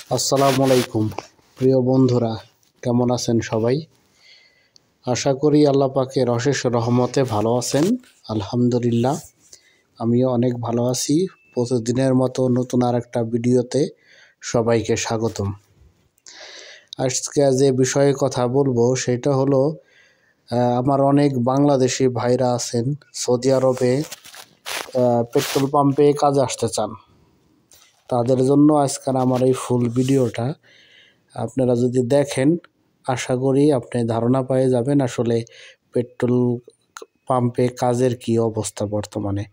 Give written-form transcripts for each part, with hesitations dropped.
আসসালামু আলাইকুম প্রিয় বন্ধুরা, কেমন আছেন সবাই? আশা করি আল্লাহ পাকের অশেষ রহমতে ভালো আছেন। আলহামদুলিল্লাহ, আমিও অনেক ভালো আছি। প্রতিদিনের মতো নতুন আরেকটা ভিডিওতে সবাইকে স্বাগতম। আজকে যে বিষয়ে কথা বলবো সেটা হলো, আমার অনেক বাংলাদেশি ভাইরা আছেন সৌদি আরবে পেট্রোল পাম্পে কাজে আসতে চান। তাদের জন্য আজকের আমার এই ফুল ভিডিওটা। আপনারা যদি দেখেন, আশা করি আপনি ধারণা পেয়ে যাবেন আসলে পেট্রোল পাম্পে কাজের কি অবস্থা বর্তমানে।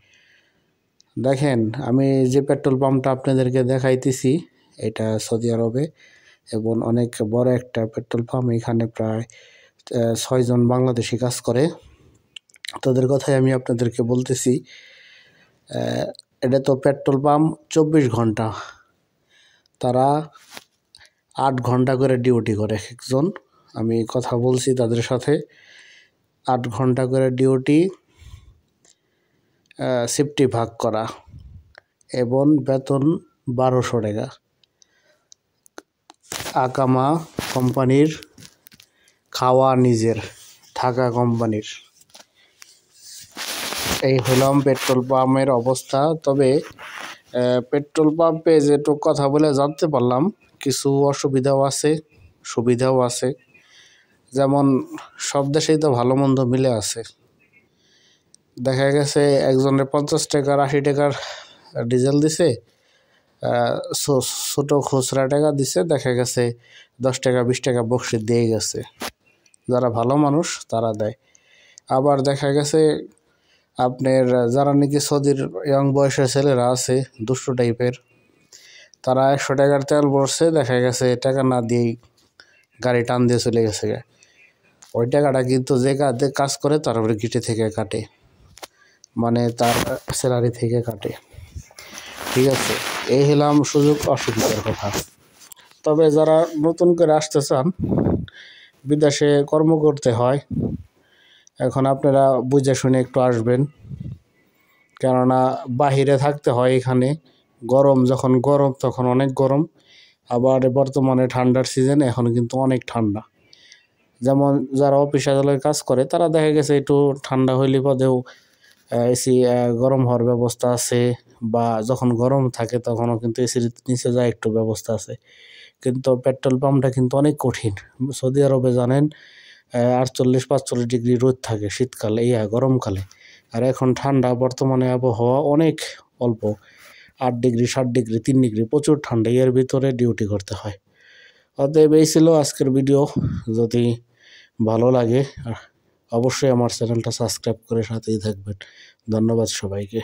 দেখেন, আমি যে পেট্রোল পাম্পটা আপনাদেরকে দেখাইতেছি এটা সৌদি আরবে এবং অনেক বড় একটা পেট্রোল পাম্প। এখানে প্রায় 6 জন বাংলাদেশি কাজ করে। তাদের কথাই আমি আপনাদেরকে বলতেছি। এটা তো পেট্রোল পাম্প 24 ঘন্টা, তারা 8 ঘন্টা করে ডিউটি করে একজন। আমি কথা বলছি তাদের সাথে, 8 ঘন্টা করে ডিউটি, শিফটে ভাগ করা এবং বেতন 1200 টাকা। আকামা কোম্পানির, খাওয়া নিজের, থাকা কোম্পানির। এই হলাম পেট্রোল পাম্পের অবস্থা। তবে পেট্রোল পাম্পে যেটুকু কথা বলে জানতে পারলাম, কিছু অসুবিধাও আছে, সুবিধাও আছে। যেমন সব দেশেই তো ভালো মন্দ মিলে আছে। দেখা গেছে একজনের 50 টাকার 80 টাকার ডিজেল দিছে, ছোট খুচরা টাকা দিছে, দেখা গেছে 10 টাকা 20 টাকা বকশিশ দিয়ে গেছে। যারা ভালো মানুষ তারা দেয়। আবার দেখা গেছে আপনার যারা নাকি সৌদির ইয়ং বয়সের ছেলেরা আছে, দুষ্ট টাইপের, তারা 100 টাকার তেল ভরছে, দেখা গেছে টাকা না দিয়েই গাড়ি টান দিয়ে চলে গেছে। ওই টাকাটা কিন্তু যে কাজ করে তার উপরে গিটে থেকে কাটে, মানে তার স্যালারি থেকে কাটে। ঠিক আছে, এই হলাম সুযোগ অসুবিধার কথা। তবে যারা নতুন করে আসতে চান, বিদেশে কর্ম করতে হয়, এখন আপনারা বুঝে শুনে একটু আসবেন, কেননা বাহিরে থাকতে হয়। এখানে গরম, যখন গরম তখন অনেক গরম, আবার বর্তমানে ঠান্ডার সিজন, এখন কিন্তু অনেক ঠান্ডা। যেমন যারা অফিস আদালতে কাজ করে তারা দেখা গেছে একটু ঠান্ডা হইলে পদেও এসি গরম হওয়ার ব্যবস্থা আছে, বা যখন গরম থাকে তখনও কিন্তু এসির নিচে যায় একটু ব্যবস্থা আছে। কিন্তু পেট্রোল পাম্পটা কিন্তু অনেক কঠিন। সৌদি আরবে জানেন 48-45 ডিগ্রি রোদ থাকে শীতকালে, গরমকালে। আর এখন ঠান্ডা, বর্তমানে আবহাওয়া অনেক অল্প, 8 ডিগ্রি 7 ডিগ্রি 3 ডিগ্রি, প্রচুর ঠান্ডা। এর ভিতরে ডিউটি করতে হয়। অতএব এই ছিল আজকের ভিডিও। যদি ভালো লাগে অবশ্যই আমার চ্যানেলটা সাবস্ক্রাইব করে সাথেই থাকবেন। ধন্যবাদ সবাইকে।